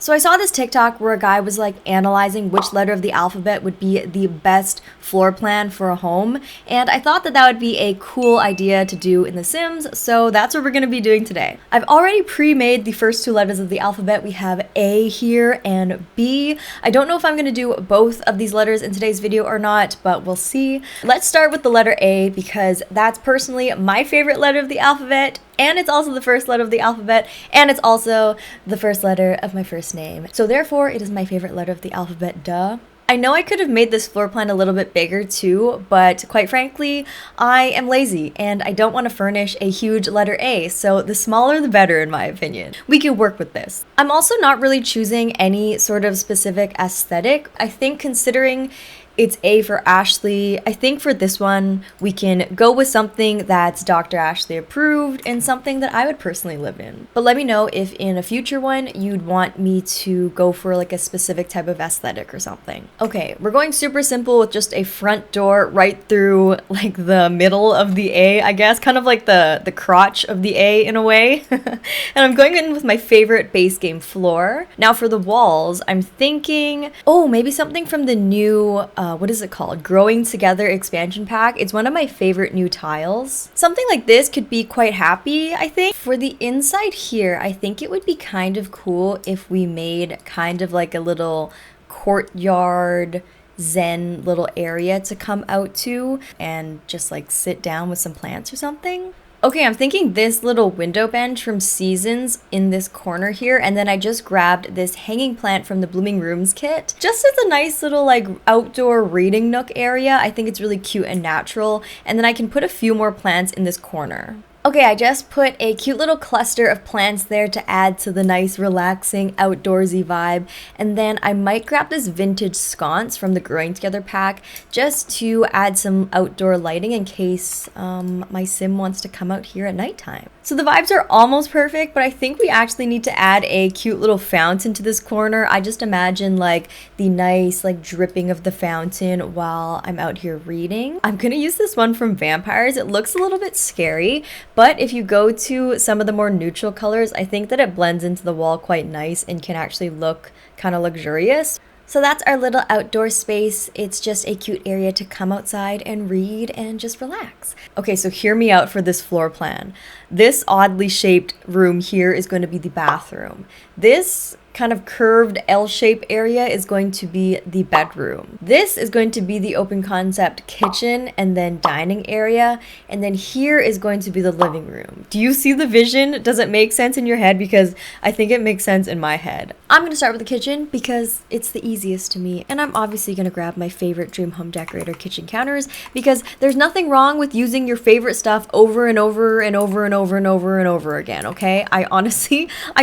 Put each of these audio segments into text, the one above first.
So I saw this TikTok where a guy was like analyzing which letter of the alphabet would be the best floor plan for a home, and I thought that that would be a cool idea to do in The Sims, so that's what we're going to be doing today. I've already pre-made the first two letters of the alphabet. We have A here and B. I don't know if I'm going to do both of these letters in today's video or not, but we'll see. Let's start with the letter A because that's personally my favorite letter of the alphabet, and it's also the first letter of the alphabet, and it's also the first letter of my first name. So therefore, it is my favorite letter of the alphabet, duh. I know I could have made this floor plan a little bit bigger too, but quite frankly, I am lazy and I don't want to furnish a huge letter A, so the smaller the better in my opinion. We can work with this. I'm also not really choosing any sort of specific aesthetic. I think considering it's A for Ashley, I think for this one, we can go with something that's Dr. Ashley approved and something that I would personally live in. But let me know if in a future one, you'd want me to go for like a specific type of aesthetic or something. Okay, we're going super simple with just a front door right through like the middle of the A, I guess, kind of like the crotch of the A in a way. And I'm going in with my favorite base game floor. Now for the walls, I'm thinking, oh, maybe something from the new, what is it called? Growing Together expansion pack. It's one of my favorite new tiles. Something like this could be quite happy, I think. For the inside here, I think it would be kind of cool if we made kind of like a little courtyard zen little area to come out to and just like sit down with some plants or something. Okay, I'm thinking this little window bench from Seasons in this corner here, and then I just grabbed this hanging plant from the Blooming Rooms kit. Just as a nice little like outdoor reading nook area. I think it's really cute and natural, and then I can put a few more plants in this corner. Okay, I just put a cute little cluster of plants there to add to the nice, relaxing, outdoorsy vibe. And then I might grab this vintage sconce from the Growing Together pack just to add some outdoor lighting in case my sim wants to come out here at nighttime. So the vibes are almost perfect, but I think we actually need to add a cute little fountain to this corner. I just imagine like the nice like dripping of the fountain while I'm out here reading. I'm gonna use this one from Vampires. It looks a little bit scary, but if you go to some of the more neutral colors, I think that it blends into the wall quite nice and can actually look kind of luxurious. So that's our little outdoor space. It's just a cute area to come outside and read and just relax. Okay, so hear me out for this floor plan. This oddly shaped room here is going to be the bathroom. This kind of curved L-shaped area is going to be the bedroom. This is going to be the open concept kitchen and then dining area. And then here is going to be the living room. Do you see the vision? Does it make sense in your head? Because I think it makes sense in my head. I'm going to start with the kitchen because it's the easiest to me. And I'm obviously going to grab my favorite Dream Home Decorator kitchen counters because there's nothing wrong with using your favorite stuff over and over and over and over and over and over again, okay? I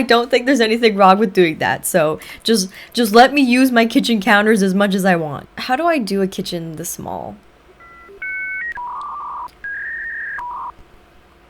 don't think there's anything wrong with doing that. So just let me use my kitchen counters as much as I want. How do I do a kitchen this small?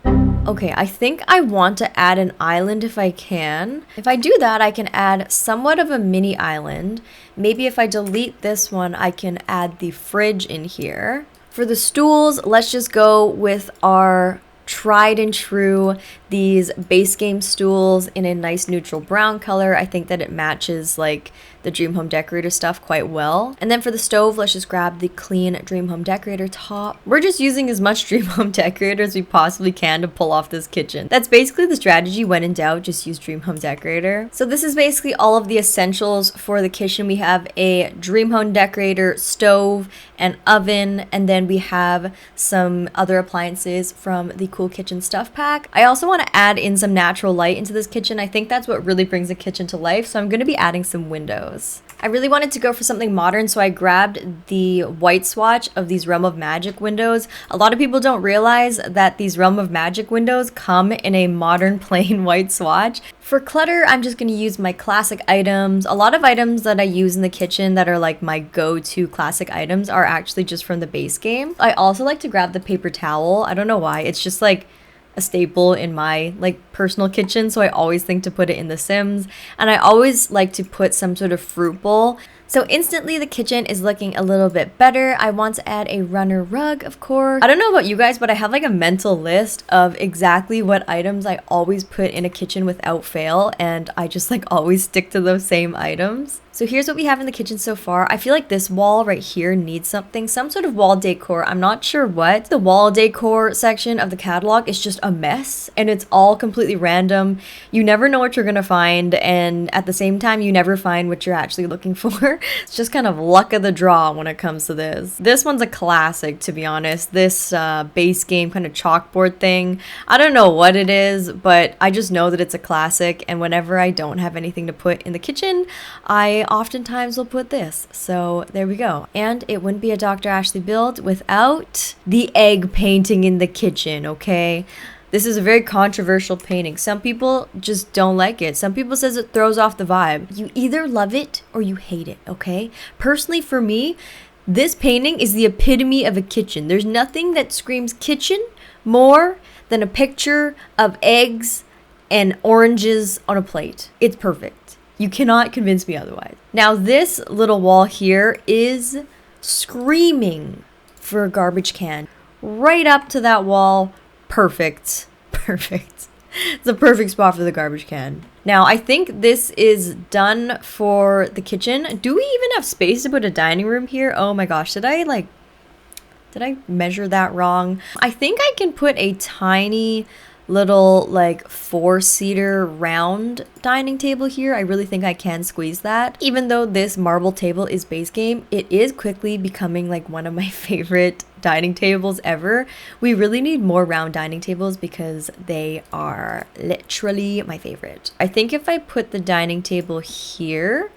Okay, I think I want to add an island if I can. If I do that, I can add somewhat of a mini island. Maybe if I delete this one, I can add the fridge in here. For the stools, let's just go with our tried and true, these base game stools in a nice neutral brown color. I think that it matches like the Dream Home Decorator stuff quite well. And then for the stove, let's just grab the clean Dream Home Decorator top. We're just using as much Dream Home Decorator as we possibly can to pull off this kitchen. That's basically the strategy. When in doubt, just use Dream Home Decorator. So this is basically all of the essentials for the kitchen. We have a Dream Home Decorator stove, an oven, and then we have some other appliances from the Cool Kitchen Stuff pack. I also want to add in some natural light into this kitchen. I think that's what really brings the kitchen to life, so I'm going to be adding some windows. I really wanted to go for something modern, so I grabbed the white swatch of these Realm of Magic windows. A lot of people don't realize that these Realm of Magic windows come in a modern plain white swatch. For clutter, I'm just going to use my classic items. A lot of items that I use in the kitchen that are like my go-to classic items are actually just from the base game. I also like to grab the paper towel. I don't know why. It's just like a staple in my like personal kitchen, so I always think to put it in The Sims. And I always like to put some sort of fruit bowl. So instantly the kitchen is looking a little bit better. I want to add a runner rug, of course. I don't know about you guys, but I have like a mental list of exactly what items I always put in a kitchen without fail, and I just like always stick to those same items. So here's what we have in the kitchen so far. I feel like this wall right here needs something, some sort of wall decor. I'm not sure what. The wall decor section of the catalog is just a mess, and it's all completely random. You never know what you're gonna find, and at the same time, you never find what you're actually looking for. It's just kind of luck of the draw when it comes to this. This one's a classic, to be honest. This base game kind of chalkboard thing. I don't know what it is, but I just know that it's a classic, and whenever I don't have anything to put in the kitchen, I oftentimes will put this. So there we go. And it wouldn't be a Dr. Ashley build without the egg painting in the kitchen, okay? This is a very controversial painting. Some people just don't like it. Some people says it throws off the vibe. You either love it or you hate it, okay? Personally, for me, this painting is the epitome of a kitchen. There's nothing that screams kitchen more than a picture of eggs and oranges on a plate. It's perfect. You cannot convince me otherwise. Now, this little wall here is screaming for a garbage can. Right up to that wall. Perfect. Perfect. It's a perfect spot for the garbage can. Now, I think this is done for the kitchen. Do we even have space to put a dining room here? Oh my gosh, did I measure that wrong? I think I can put a tiny little like 4-seater round dining table here. I really think I can squeeze that. Even though this marble table is base game, it is quickly becoming like one of my favorite dining tables ever. We really need more round dining tables because they are literally my favorite. I think if I put the dining table here,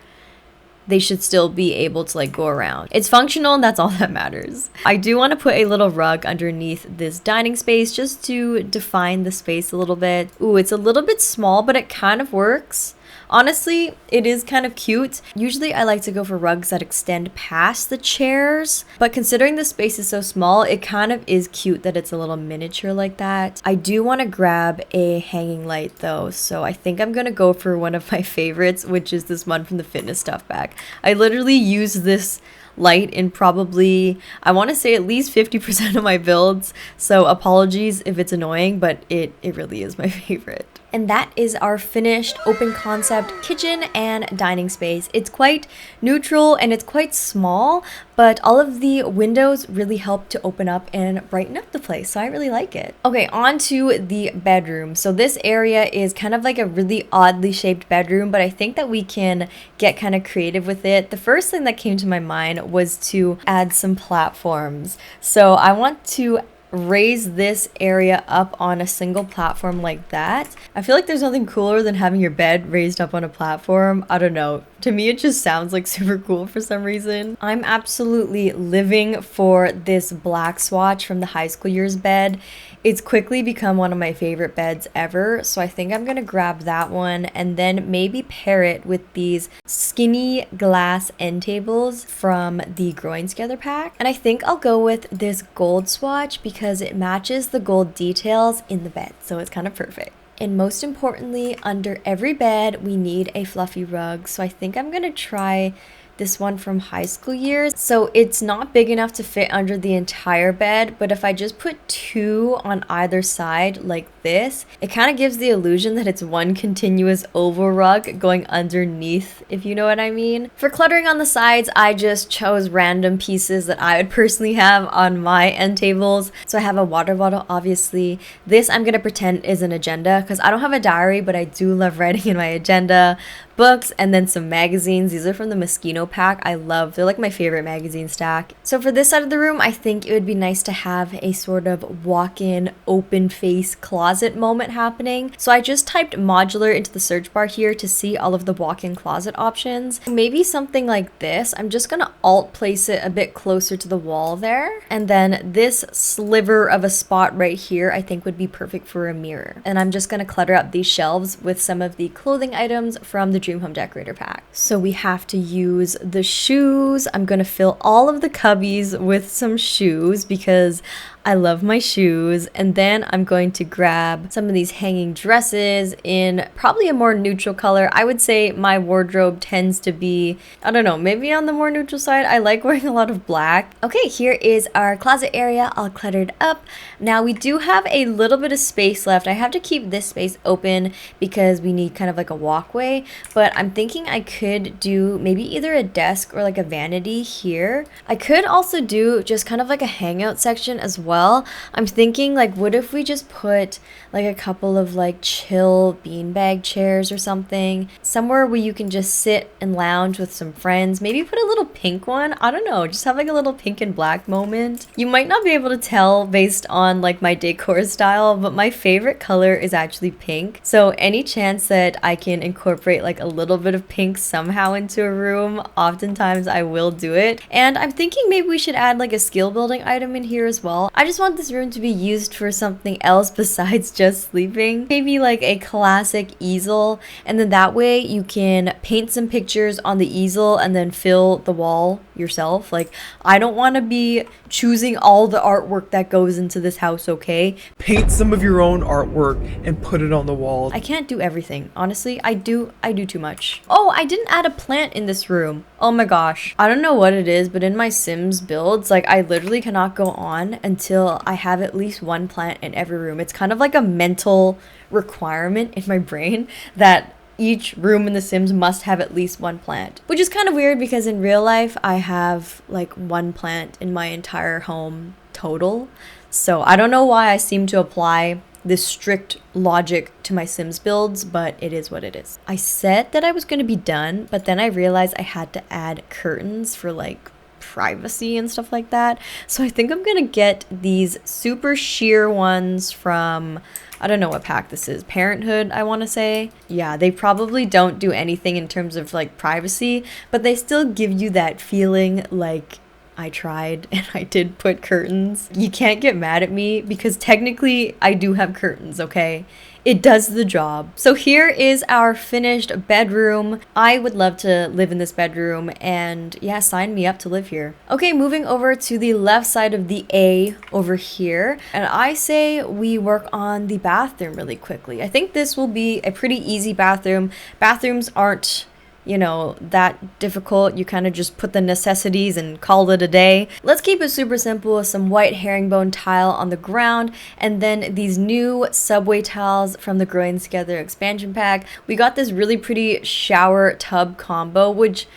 they should still be able to like go around. It's functional, and that's all that matters. I do want to put a little rug underneath this dining space just to define the space a little bit. Ooh, it's a little bit small, but it kind of works. Honestly, it is kind of cute. Usually I like to go for rugs that extend past the chairs, but considering the space is so small, it kind of is cute that it's a little miniature like that. I do want to grab a hanging light though, so I think I'm gonna go for one of my favorites, which is this one from the fitness stuff bag. I literally use this light in probably, I want to say at least 50% of my builds, so apologies if it's annoying, but it really is my favorite. And that is our finished open concept kitchen and dining space. It's quite neutral and it's quite small, but all of the windows really help to open up and brighten up the place, so I really like it. Okay, on to the bedroom. So this area is kind of like a really oddly shaped bedroom, but I think that we can get kind of creative with it. The first thing that came to my mind was to add some platforms. So I want to raise this area up on a single platform like that. I feel like there's nothing cooler than having your bed raised up on a platform. I don't know. To me, it just sounds like super cool for some reason. I'm absolutely living for this black swatch from the high school years bed. It's quickly become one of my favorite beds ever, so I think I'm gonna grab that one and then maybe pair it with these skinny glass end tables from the Growing Together pack. And I think I'll go with this gold swatch because it matches the gold details in the bed, so it's kind of perfect. And most importantly, under every bed, we need a fluffy rug. So I think I'm gonna try this one from high school years. So it's not big enough to fit under the entire bed, but if I just put 2 on either side like this, it kind of gives the illusion that it's one continuous oval rug going underneath, if you know what I mean. For cluttering on the sides, I just chose random pieces that I would personally have on my end tables. So I have a water bottle, obviously. This I'm gonna pretend is an agenda because I don't have a diary, but I do love writing in my agenda. Books, and then some magazines. These are from the Mosquito pack. They're like my favorite magazine stack. So for this side of the room, I think it would be nice to have a sort of walk-in open face closet moment happening. So I just typed modular into the search bar here to see all of the walk-in closet options. Maybe something like this. I'm just gonna alt place it a bit closer to the wall there. And then this sliver of a spot right here I think would be perfect for a mirror. And I'm just gonna clutter up these shelves with some of the clothing items from the Dream Home Decorator pack. So we have to use the shoes. I'm gonna fill all of the cubbies with some shoes because I love my shoes. And then I'm going to grab some of these hanging dresses in probably a more neutral color. I would say my wardrobe tends to be, I don't know, maybe on the more neutral side. I like wearing a lot of black. Okay, here is our closet area all cluttered up. Now we do have a little bit of space left. I have to keep this space open because we need kind of like a walkway, but I'm thinking I could do maybe either a desk or like a vanity here. I could also do just kind of like a hangout section as well. I'm thinking like, what if we just put like a couple of like chill beanbag chairs or something, somewhere where you can just sit and lounge with some friends, maybe put a little pink one. I don't know, just have like a little pink and black moment. You might not be able to tell based on like my decor style, but my favorite color is actually pink. So any chance that I can incorporate like a little bit of pink somehow into a room, oftentimes I will do it. And I'm thinking maybe we should add like a skill building item in here as well. I just want this room to be used for something else besides just sleeping. Maybe like a classic easel, and then that way you can paint some pictures on the easel and then fill the wall yourself. Like, I don't want to be choosing all the artwork that goes into this house, okay? Paint some of your own artwork and put it on the wall. I can't do everything. Honestly, I do too much. Oh, I didn't add a plant in this room. Oh my gosh. I don't know what it is, but in my Sims builds, like I literally cannot go on until I have at least one plant in every room. It's kind of like a mental requirement in my brain that each room in The Sims must have at least one plant, which is kind of weird because in real life I have like one plant in my entire home total. So I don't know why I seem to apply this strict logic to my Sims builds, but it is what it is. I said that I was going to be done, but then I realized I had to add curtains for like privacy and stuff like that. So I think I'm gonna get these super sheer ones from, I don't know what pack this is, Parenthood, I want to say. Yeah, they probably don't do anything in terms of like privacy, but they still give you that feeling like I tried and I did put curtains. You can't get mad at me because technically I do have curtains, okay? It does the job. So here is our finished bedroom. I would love to live in this bedroom, and yeah, sign me up to live here. Okay, moving over to the left side of the A over here. And I say we work on the bathroom really quickly. I think this will be a pretty easy bathroom. Bathrooms aren't, you know, that difficult. You kind of just put the necessities and call it a day. Let's keep it super simple with some white herringbone tile on the ground and then these new subway tiles from the Growing Together expansion pack. We got this really pretty shower tub combo, which,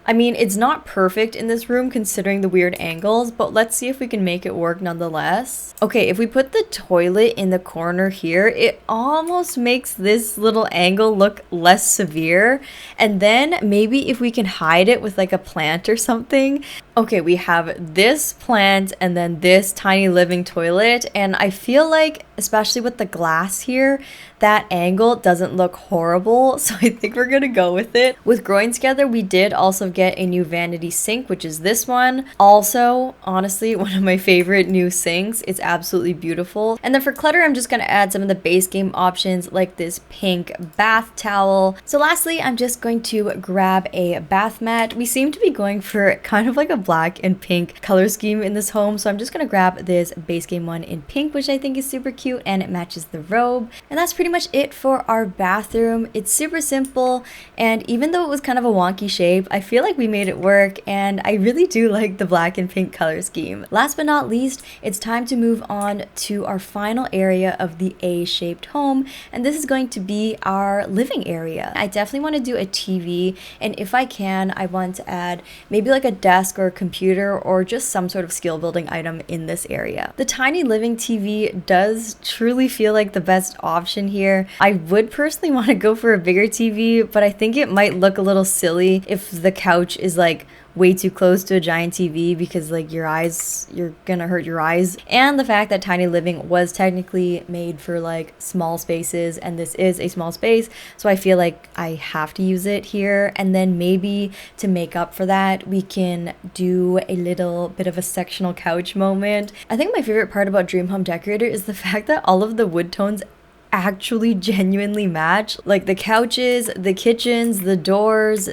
I mean, it's not perfect in this room considering the weird angles, but let's see if we can make it work nonetheless. Okay, if we put the toilet in the corner here, it almost makes this little angle look less severe. And then maybe if we can hide it with like a plant or something. Okay, we have this plant and then this tiny living toilet, and I feel like, especially with the glass here, that angle doesn't look horrible, so I think we're gonna go with it. With Growing Together, we did also get a new vanity sink, which is this one. Also, honestly, one of my favorite new sinks. It's absolutely beautiful. And then for clutter, I'm just gonna add some of the base game options like this pink bath towel. So lastly, I'm just going to grab a bath mat. We seem to be going for kind of like a black and pink color scheme in this home, so I'm just gonna grab this base game one in pink, which I think is super cute and it matches the robe. And that's pretty much it for our bathroom. It's super simple, and even though it was kind of a wonky shape, I feel like we made it work, and I really do like the black and pink color scheme. Last but not least, it's time to move on to our final area of the A-shaped home, and this is going to be our living area. I definitely want to do a TV, and if I can, I want to add maybe like a desk or a computer or just some sort of skill building item in this area. The tiny living TV does truly feel like the best option here. I would personally want to go for a bigger TV, but I think it might look a little silly if the couch is like way too close to a giant TV because like you're gonna hurt your eyes. And the fact that tiny living was technically made for like small spaces, and this is a small space, so I feel like I have to use it here. And then maybe to make up for that, we can do a little bit of a sectional couch moment. I think my favorite part about Dream Home Decorator is the fact that all of the wood tones actually genuinely match. Like the couches, the kitchens, the doors,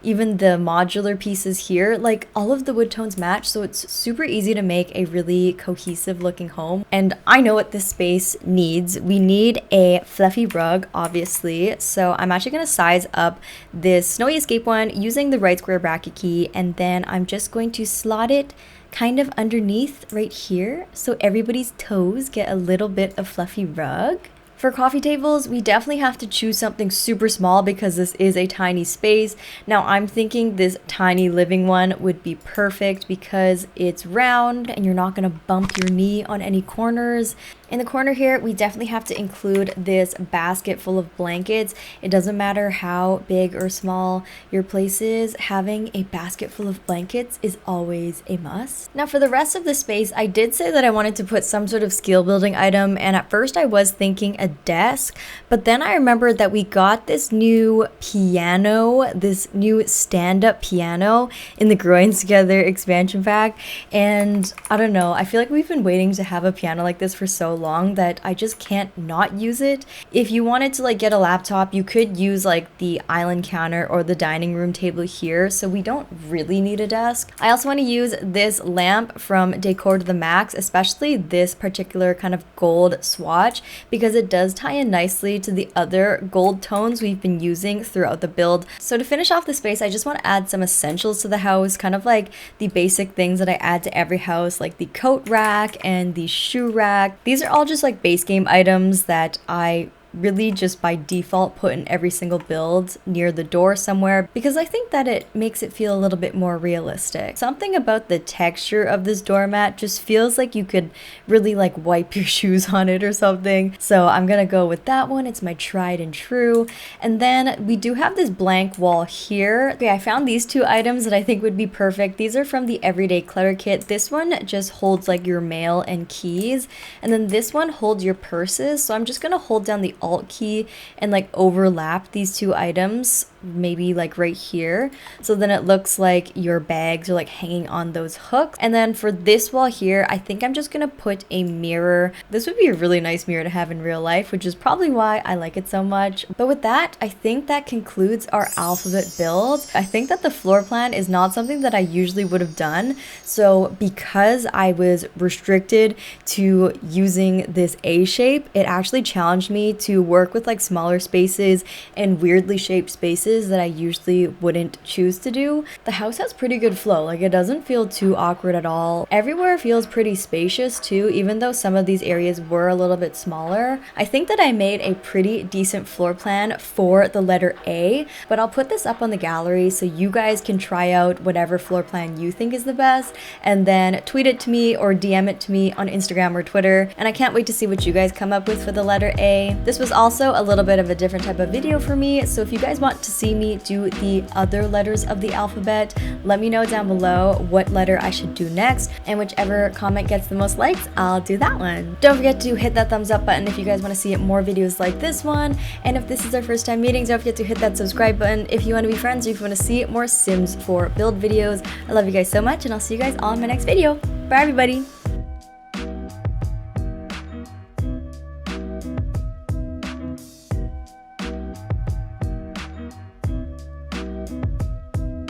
even the modular pieces here, like all of the wood tones match, so it's super easy to make a really cohesive looking home. And I know what this space needs. We need a fluffy rug, obviously, so I'm actually going to size up this Snowy Escape one using the right square bracket key, and then I'm just going to slot it kind of underneath right here so everybody's toes get a little bit of fluffy rug. For coffee tables, we definitely have to choose something super small because this is a tiny space. Now I'm thinking this tiny living one would be perfect because it's round and you're not going to bump your knee on any corners. In the corner here, we definitely have to include this basket full of blankets. It doesn't matter how big or small your place is, having a basket full of blankets is always a must. Now for the rest of the space, I did say that I wanted to put some sort of skill building item, and at first I was thinking a desk, but then I remembered that we got this new piano, this new stand-up piano in the Growing Together expansion pack, and I don't know, I feel like we've been waiting to have a piano like this for so long that I just can't not use it. If you wanted to like get a laptop, you could use like the island counter or the dining room table here, so we don't really need a desk. I also want to use this lamp from Decor to the Max, especially this particular kind of gold swatch, because it does tie in nicely to the other gold tones we've been using throughout the build. So to finish off the space, I just want to add some essentials to the house, kind of like the basic things that I add to every house, like the coat rack and the shoe rack. These are all just like base game items that I really just by default put in every single build near the door somewhere because I think that it makes it feel a little bit more realistic. Something about the texture of this doormat just feels like you could really like wipe your shoes on it or something. So I'm gonna go with that one. It's my tried and true. And then we do have this blank wall here. Okay, I found these two items that I think would be perfect. These are from the Everyday Clutter Kit. This one just holds like your mail and keys, and then this one holds your purses. So I'm just gonna hold down the Alt key and like overlap these two items, maybe like right here, so then it looks like your bags are like hanging on those hooks. And then for this wall here, I think I'm just gonna put a mirror. This would be a really nice mirror to have in real life, which is probably why I like it so much. But with that, I think that concludes our alphabet build. I think that the floor plan is not something that I usually would have done, so because I was restricted to using this A shape, it actually challenged me to work with like smaller spaces and weirdly shaped spaces that I usually wouldn't choose to do. The house has pretty good flow, like it doesn't feel too awkward at all. Everywhere feels pretty spacious too, even though some of these areas were a little bit smaller. I think that I made a pretty decent floor plan for the letter A, but I'll put this up on the gallery so you guys can try out whatever floor plan you think is the best, and then tweet it to me or DM it to me on Instagram or Twitter, and I can't wait to see what you guys come up with for the letter A. This was also a little bit of a different type of video for me, so if you guys want to see me do the other letters of the alphabet, let me know down below what letter I should do next, and whichever comment gets the most likes, I'll do that one. Don't forget to hit that thumbs up button if you guys want to see more videos like this one, and if this is our first time meeting, don't forget to hit that subscribe button if you want to be friends or if you want to see more Sims 4 build videos. I love you guys so much, and I'll see you guys all in my next video. Bye everybody!